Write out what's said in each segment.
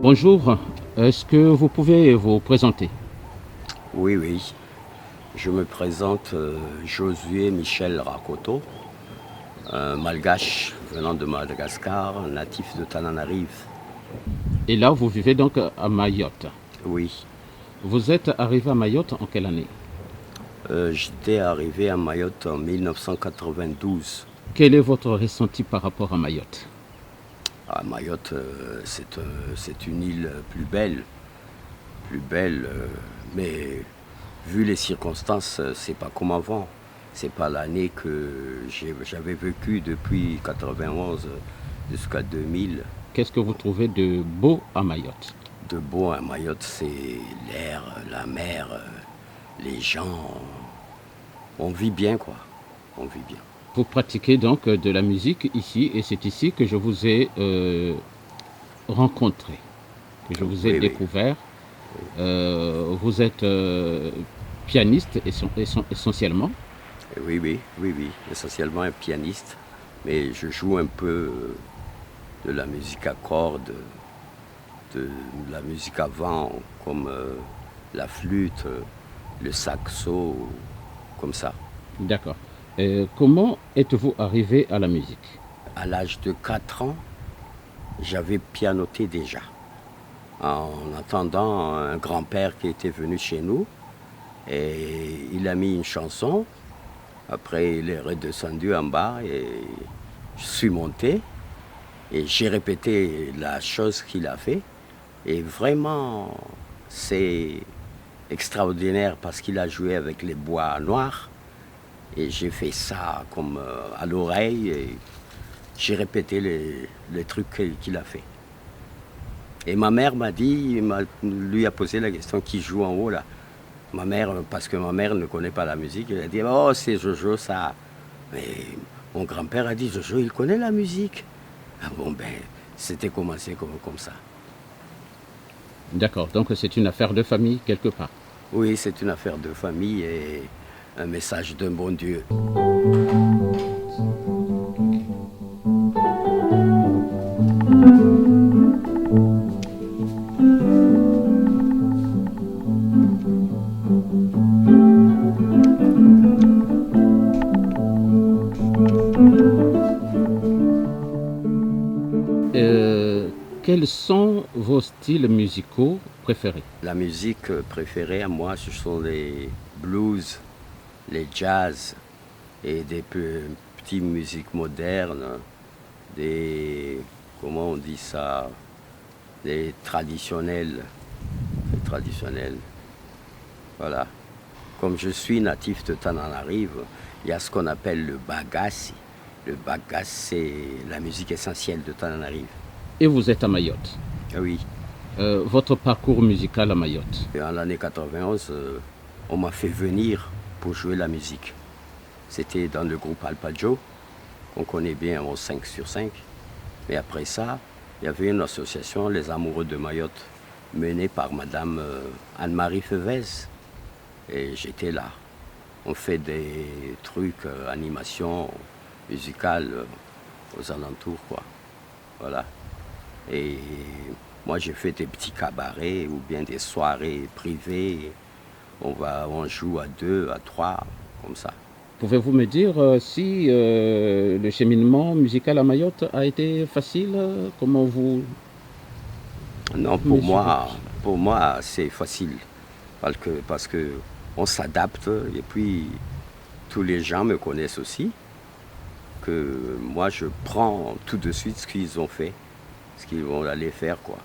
Bonjour, est-ce que vous pouvez vous présenter? Oui, oui. Je me présente Josué Michel Rakoto, un malgache venant de Madagascar, natif de Tananarive. Et là, vous vivez donc à Mayotte. Oui, Vous êtes arrivé à Mayotte en quelle année? j'étais arrivé à Mayotte en 1992. Quel est votre ressenti par rapport à Mayotte? À Mayotte, c'est une île plus belle, mais vu les circonstances, c'est pas comme avant. C'est pas l'année que j'avais vécu depuis 91 jusqu'à 2000. Qu'est-ce que vous trouvez de beau à Mayotte? De beau à Mayotte, c'est l'air, la mer, les gens. On vit bien, quoi. On vit bien. Vous pratiquez donc de la musique ici et c'est ici que je vous ai rencontré, que je vous ai Oui, oui. découvert. Vous êtes pianiste essentiellement. Oui, oui, oui, oui. Essentiellement un pianiste, mais je joue un peu de la musique à cordes, de la musique à vent, comme la flûte, le saxo, comme ça. D'accord. Comment êtes-vous arrivé à la musique? À l'âge de 4 ans, j'avais pianoté déjà. En attendant un grand-père qui était venu chez nous, et il a mis une chanson. Après, il est redescendu en bas et je suis monté et j'ai répété la chose qu'il a fait. Et vraiment, c'est extraordinaire parce qu'il a joué avec les bois noirs. Et j'ai fait ça comme à l'oreille et j'ai répété les trucs qu'il a fait. Et ma mère m'a dit, lui a posé la question qui joue en haut là. Ma mère, parce que ma mère ne connaît pas la musique, elle a dit oh c'est Jojo ça. Mais mon grand-père a dit Jojo il connaît la musique. Ah bon ben c'était commencé comme ça. D'accord, donc c'est une affaire de famille quelque part. Oui, c'est une affaire de famille et un message d'un bon Dieu. Quels sont vos styles musicaux préférés? La musique préférée à moi, ce sont les blues, les jazz et des petites musiques modernes, des, comment on dit ça, des traditionnels, voilà. Comme je suis natif de Tananarive, il y a ce qu'on appelle le bagassi. Le bagassi, c'est la musique essentielle de Tananarive. Et vous êtes à Mayotte. Ah oui. Votre parcours musical à Mayotte? Et en l'année 91, on m'a fait venir pour jouer la musique. C'était dans le groupe Alpajo, qu'on connaît bien au 5 sur 5. Mais après ça, il y avait une association, les Amoureux de Mayotte, menée par Madame Anne-Marie Fevez. Et j'étais là. On fait des trucs, animation musicale aux alentours, quoi. Voilà. Et moi, j'ai fait des petits cabarets ou bien des soirées privées. On joue à 2, à 3, comme ça. Pouvez-vous me dire si le cheminement musical à Mayotte a été facile? Comment vous... Non, pour moi, c'est facile. Parce que on s'adapte et puis tous les gens me connaissent aussi. Que moi, je prends tout de suite ce qu'ils ont fait, ce qu'ils vont aller faire, quoi.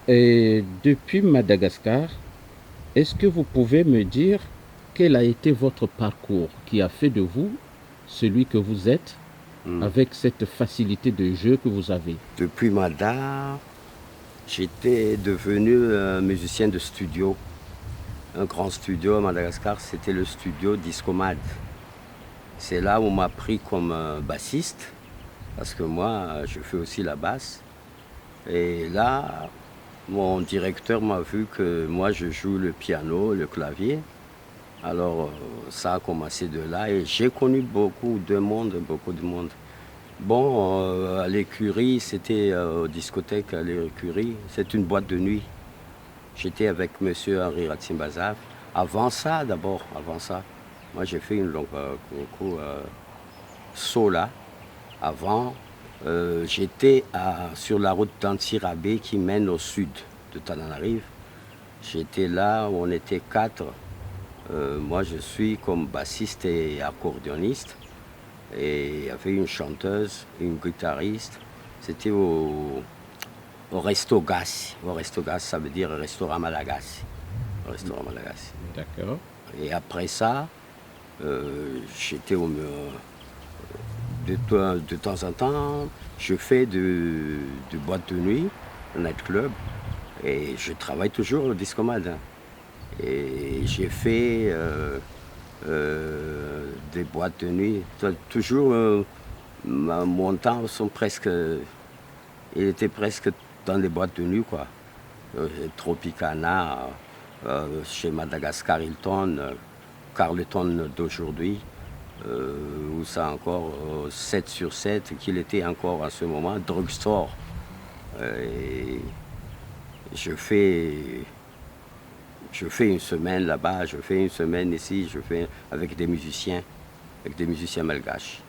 Et depuis Madagascar, est-ce que vous pouvez me dire quel a été votre parcours qui a fait de vous celui que vous êtes avec cette facilité de jeu que vous avez? Depuis Mada, j'étais devenu un musicien de studio. Un grand studio à Madagascar, c'était le studio Discomad. C'est là où on m'a pris comme bassiste, parce que moi, je fais aussi la basse. Et là, mon directeur m'a vu que moi, je joue le piano, le clavier. Alors, ça a commencé de là et j'ai connu beaucoup de monde. Bon, à l'écurie, c'était discothèque à l'écurie, c'est une boîte de nuit. J'étais avec monsieur Henri Ratsimbazaf. Avant ça, moi j'ai fait une longue concours Sola. Avant, j'étais sur la route d'Antirabé qui mène au sud de Tananarive. J'étais là où on était 4. Moi je suis comme bassiste et accordéoniste. Et il y avait une chanteuse, une guitariste. C'était au Resto Gassi. Au Resto Gassi, ça veut dire restaurant Malagasy. Restaurant Malagasy. D'accord. Et après ça, j'étais de temps en temps, je fais de boîte de nuit, un nightclub. Et je travaille toujours au Discomad. Hein. Et j'ai fait des boîtes de nuit. Toujours, mon temps il était presque dans des boîtes de nuit, quoi. Tropicana, chez Madagascar Hilton, Carleton d'aujourd'hui, où ça encore 7 sur 7, qu'il était encore à ce moment, drugstore. Et je fais une semaine là-bas, je fais une semaine ici, je fais avec des musiciens malgaches.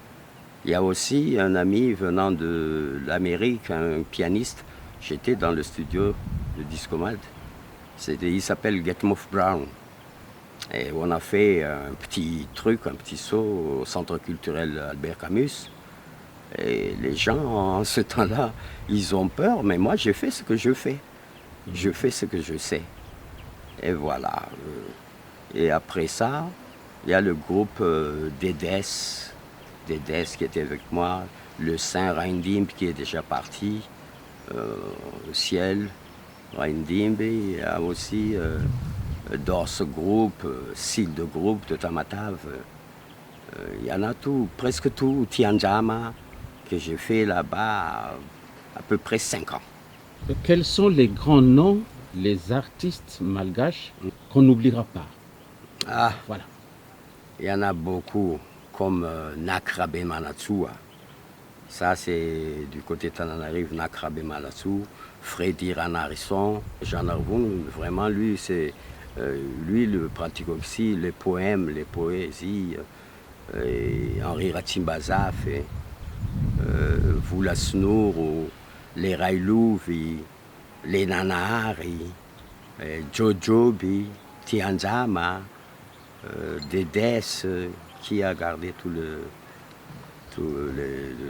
Il y a aussi un ami venant de l'Amérique, un pianiste. J'étais dans le studio de Discomad. Il s'appelle Getmoff Brown. Et on a fait un petit saut au centre culturel Albert Camus. Et les gens, en ce temps-là, ils ont peur, mais moi, j'ai fait ce que je fais. Je fais ce que je sais. Et voilà. Et après ça, il y a le groupe Dedes qui était avec moi, le Saint Reindimbe qui est déjà parti, au ciel, Reindimbe. Il y a aussi dans ce groupe, Sil de groupe de Tamatave. Il y en a tout, presque tout, Tianjama, que j'ai fait là-bas à peu près 5 ans. Quels sont les grands noms, les artistes malgaches qu'on n'oubliera pas? Ah, Voilà. il y en a beaucoup, comme Nakrabe Manatsua. Ça, c'est du côté Tananarive, Nakrabe Malatsu, Freddy Ranarisson, Jean Arvoun, vraiment, lui, il pratique aussi les poèmes, les poésies, et Henri Ratsimbazaf, Voulasnour, ou les Railouvi, les Nanahari, Jojobi, Tianzama, Dedes, qui a gardé tout le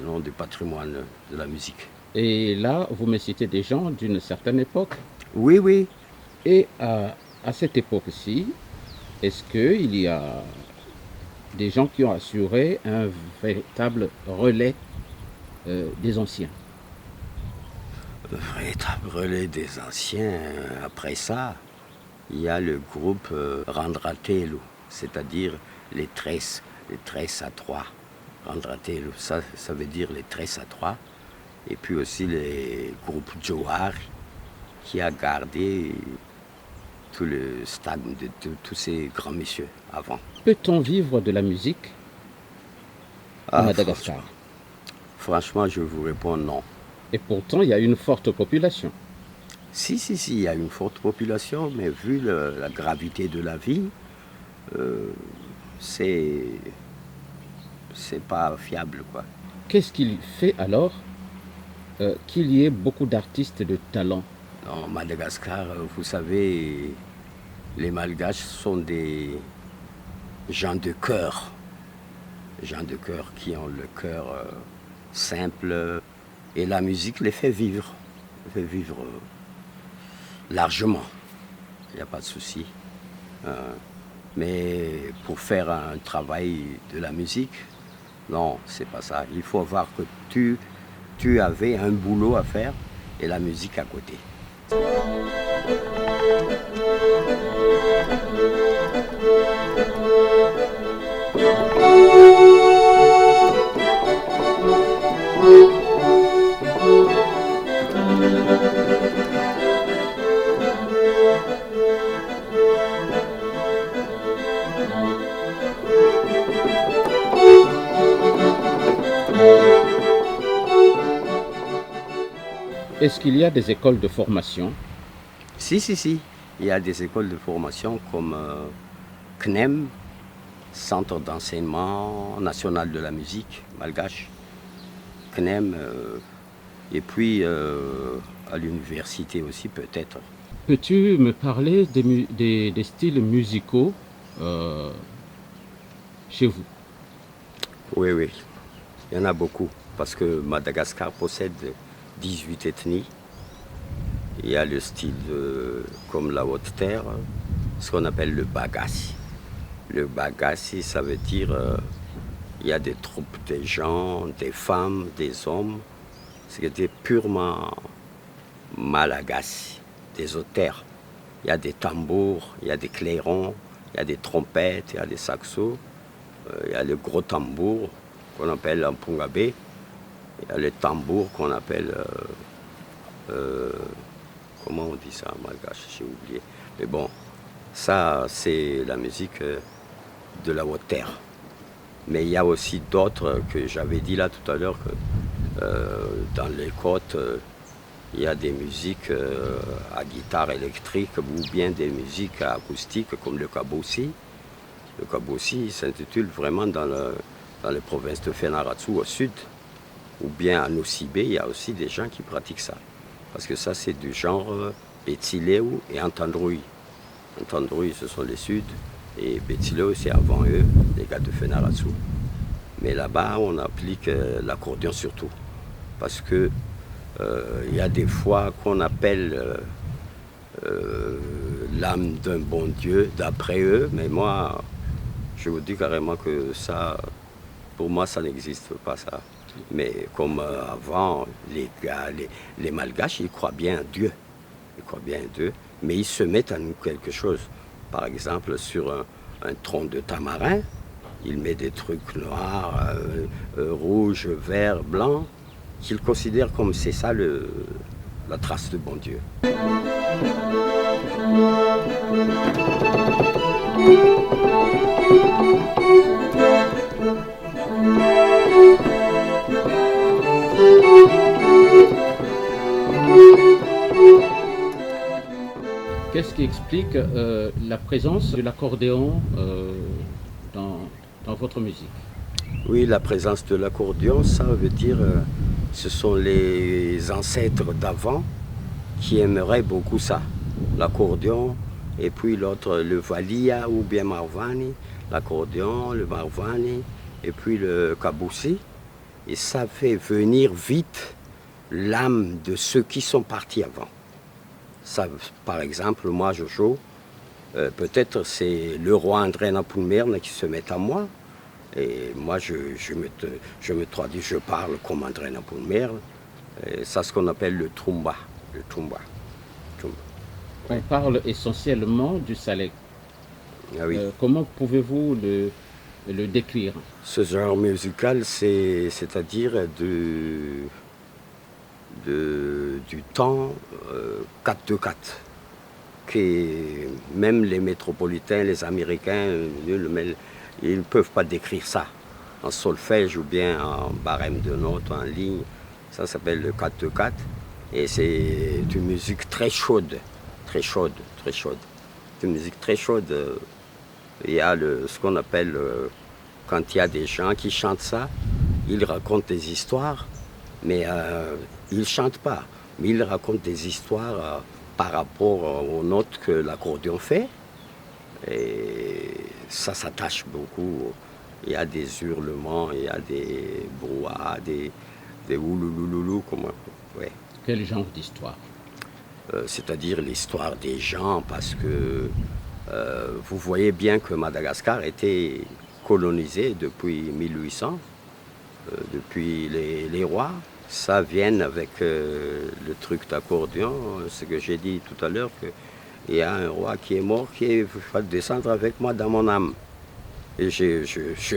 nom du patrimoine de la musique. Et là, vous me citez des gens d'une certaine époque. Oui, oui. Et à cette époque-ci, est-ce qu'il y a des gens qui ont assuré un véritable relais des anciens? Véritable relais des anciens. Après ça, il y a le groupe Randratelu, c'est-à-dire les tresses à 3. Randratelu, ça veut dire les tresses à 3. Et puis aussi les groupes Johar, qui a gardé tout le stade de tous ces grands messieurs avant. Peut-on vivre de la musique à Madagascar? Franchement, je vous réponds non. Et pourtant, il y a une forte population. Si, il y a une forte population, mais vu la gravité de la vie, c'est pas fiable, quoi. Qu'est-ce qu'il fait alors qu'il y ait beaucoup d'artistes de talent? En Madagascar, vous savez, les Malgaches sont des gens de cœur. Gens de cœur qui ont le cœur simple. Et la musique les fait vivre. Largement. Il n'y a pas de souci. Mais pour faire un travail de la musique, non, c'est pas ça. Il faut voir que tu avais un boulot à faire et la musique à côté. Est-ce qu'il y a des écoles de formation? Si. Il y a des écoles de formation comme CNEM, Centre d'enseignement national de la musique malgache. CNEM, et puis à l'université aussi peut-être. Peux-tu me parler des styles musicaux chez vous? Oui. Il y en a beaucoup parce que Madagascar possède 18 ethnies. Il y a le style comme la Haute-Terre, ce qu'on appelle le bagassi. Le bagassi, ça veut dire il y a des troupes de gens, des femmes, des hommes. C'était purement malagasy, des auteurs. Il y a des tambours, il y a des clairons, il y a des trompettes, il y a des saxos. Il y a le gros tambour qu'on appelle un pungabé. Il y a le tambour qu'on appelle... comment on dit ça en malgache, j'ai oublié. Mais bon, ça c'est la musique de la Haute-Terre. Mais il y a aussi d'autres que j'avais dit là tout à l'heure que dans les côtes, il y a des musiques à guitare électrique ou bien des musiques acoustiques comme le kabossi. Le kabossi s'intitule vraiment dans les provinces de Fenaratsu au sud. Ou bien à Nosibé, il y a aussi des gens qui pratiquent ça. Parce que ça, c'est du genre Betsileu et Antandroui. Antandroui, ce sont les Suds, et Betsileu, c'est avant eux, les gars de Fenaratsu. Mais là-bas, on applique l'accordéon surtout. Parce que il y a des fois qu'on appelle l'âme d'un bon Dieu, d'après eux, mais moi, je vous dis carrément que ça, pour moi, ça n'existe pas, ça. Mais comme avant, les Malgaches, ils croient bien à Dieu. Ils croient bien à Dieu, mais ils se mettent à nous quelque chose. Par exemple, sur un tronc de tamarin, ils mettent des trucs noirs, rouges, verts, blancs, qu'ils considèrent comme c'est ça la trace de bon Dieu. Qu'est-ce qui explique la présence de l'accordéon dans votre musique? Oui, la présence de l'accordéon, ça veut dire ce sont les ancêtres d'avant qui aimeraient beaucoup ça. L'accordéon, et puis l'autre, le valia ou bien marvani, l'accordéon, le marvani, et puis le kaboussi. Et ça fait venir vite l'âme de ceux qui sont partis avant. Ça, par exemple, moi, Jojo, peut-être c'est le roi André Napoulmerne qui se met à moi. Et moi, je me traduis, je parle comme André Napoulmerne. C'est ce qu'on appelle le trumba. Le trumba. On parle essentiellement du salek. Ah oui. Comment pouvez-vous le décrire? Ce genre musical, c'est-à-dire du temps 4-2-4, que même les métropolitains, les Américains, ils ne peuvent pas décrire ça en solfège ou bien en barème de notes, en ligne. Ça s'appelle le 4-2-4 et c'est une musique très chaude. C'est une musique très chaude. Il y a ce qu'on appelle, quand il y a des gens qui chantent ça, ils racontent des histoires, mais ils ne chantent pas. Mais ils racontent des histoires par rapport aux notes que l'accordéon fait. Et ça s'attache beaucoup. Il y a des hurlements, il y a des brouhahas, des ouloulouloulou, comment. Ouais. Quel genre d'histoire? C'est-à-dire l'histoire des gens, parce que Vous voyez bien que Madagascar était colonisé depuis 1800, depuis les rois. Ça vient avec le truc d'accordéon, ce que j'ai dit tout à l'heure, qu'il y a un roi qui est mort, qui va descendre avec moi dans mon âme. Et je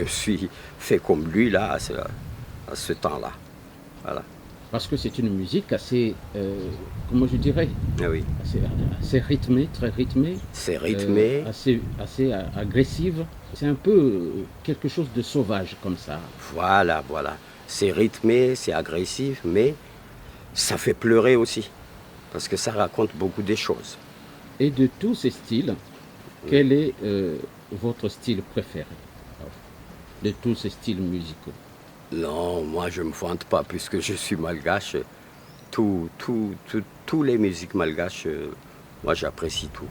suis fait comme lui là, à ce temps-là. Voilà. Parce que c'est une musique assez, comment je dirais, Ah oui. assez rythmée, très rythmée, C'est rythmé. assez agressive. C'est un peu quelque chose de sauvage comme ça. Voilà, voilà. C'est rythmé, c'est agressif, mais ça fait pleurer aussi. Parce que ça raconte beaucoup de choses. Et de tous ces styles, quel est votre style préféré de tous ces styles musicaux? Non, moi je ne me vante pas puisque je suis malgache. Tous les musiques malgaches, moi j'apprécie tout.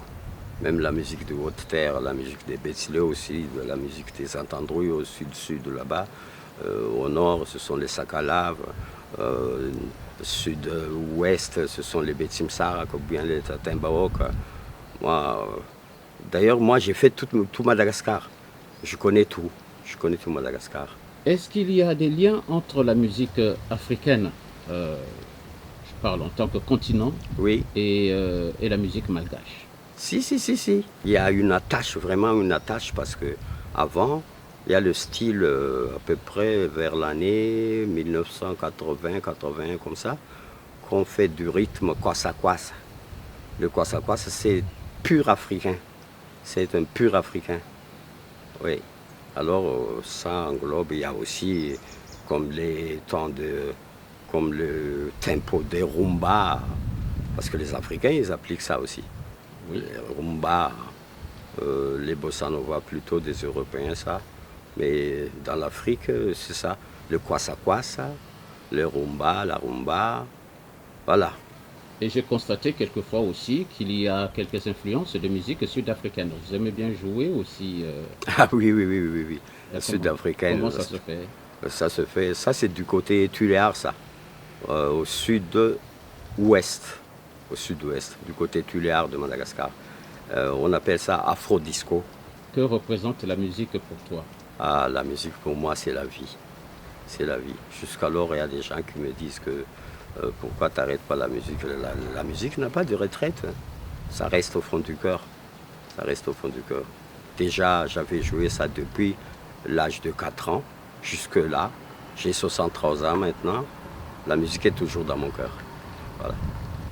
Même la musique de Haute-Terre, la musique des Betsilé aussi, de la musique des Entendrouilles au sud-sud là-bas. Au nord, ce sont les Sakalaves. Sud-ouest, ce sont les Betsimsarak ou bien les Tatimbaok. D'ailleurs, moi j'ai fait tout Madagascar. Je connais tout. Je connais tout Madagascar. Est-ce qu'il y a des liens entre la musique africaine, je parle en tant que continent, Oui. et la musique malgache? Si. Il y a une attache, vraiment une attache, parce que avant, il y a le style à peu près vers l'année 1980, comme ça, qu'on fait du rythme kwassa-kwassa. Le kwassa-kwassa, c'est pur africain. C'est un pur africain. Oui. Alors, ça englobe, il y a aussi comme comme le tempo des rumba, parce que les Africains, ils appliquent ça aussi. Oui. Les rumba, les bossa nova, plutôt des Européens, ça. Mais dans l'Afrique, c'est ça. Le kwassa kwassa, le rumba, la rumba, voilà. Et j'ai constaté quelquefois aussi qu'il y a quelques influences de musique sud-africaine. Vous aimez bien jouer aussi Ah oui. Sud-africaine. Comment ça se fait? Ça se fait, ça c'est du côté Tuléar, ça. Au sud-ouest. Au sud-ouest, du côté Tuléar de Madagascar. On appelle ça afro-disco. Que représente la musique pour toi? Ah, la musique pour moi c'est la vie. C'est la vie. Jusqu'alors, il y a des gens qui me disent que pourquoi tu n'arrêtes pas la musique? La musique n'a pas de retraite. Ça reste au fond du cœur. Ça reste au fond du cœur. Déjà, j'avais joué ça depuis l'âge de 4 ans. Jusque-là, j'ai 63 ans maintenant. La musique est toujours dans mon cœur. Voilà.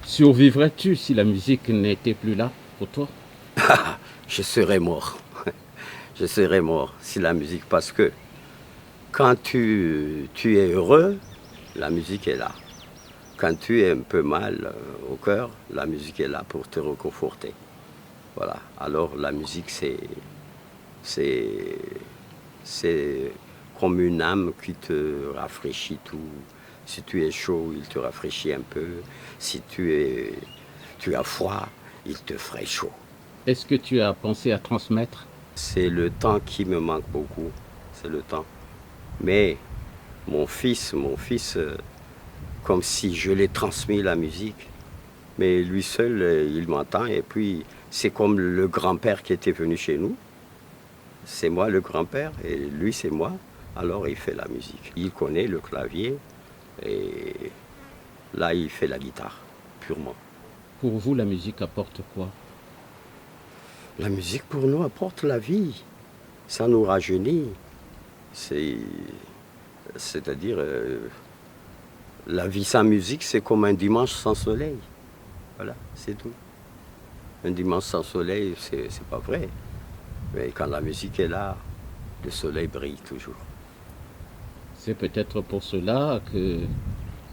Survivrais-tu si la musique n'était plus là pour toi? Je serais mort. Je serais mort si la musique... Parce que quand tu es heureux, la musique est là. Quand tu es un peu mal au cœur, la musique est là pour te réconforter. Voilà. Alors la musique, c'est comme une âme qui te rafraîchit tout. Si tu es chaud, il te rafraîchit un peu. Si tu as froid, il te ferait chaud. Est-ce que tu as pensé à transmettre? C'est le temps qui me manque beaucoup. C'est le temps. Mais mon fils, comme si je l'ai transmis la musique. Mais lui seul, il m'entend. Et puis, c'est comme le grand-père qui était venu chez nous. C'est moi le grand-père et lui, c'est moi. Alors, il fait la musique. Il connaît le clavier et là, il fait la guitare, purement. Pour vous, la musique apporte quoi? La musique, pour nous, apporte la vie. Ça nous rajeunit. C'est-à-dire, la vie sans musique, c'est comme un dimanche sans soleil. Voilà, c'est tout. Un dimanche sans soleil, c'est pas vrai. Mais quand la musique est là, le soleil brille toujours. C'est peut-être pour cela que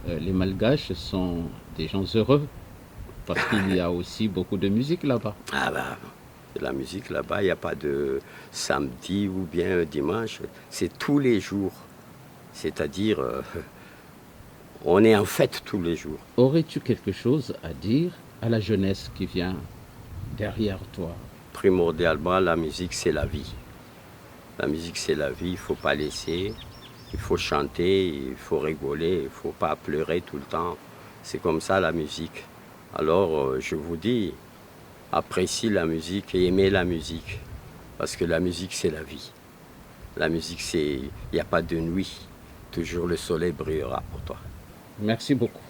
les Malgaches sont des gens heureux, parce qu'il y a aussi beaucoup de musique là-bas. Ah bah, la musique là-bas, il n'y a pas de samedi ou bien dimanche. C'est tous les jours. C'est-à-dire, on est en fête tous les jours. Aurais-tu quelque chose à dire à la jeunesse qui vient derrière toi? Primordialement, la musique, c'est la vie. La musique, c'est la vie, il ne faut pas laisser. Il faut chanter, il faut rigoler, il ne faut pas pleurer tout le temps. C'est comme ça la musique. Alors, je vous dis, apprécie la musique et aimer la musique. Parce que la musique, c'est la vie. La musique, c'est... Il n'y a pas de nuit. Toujours le soleil brillera pour toi. Merci beaucoup.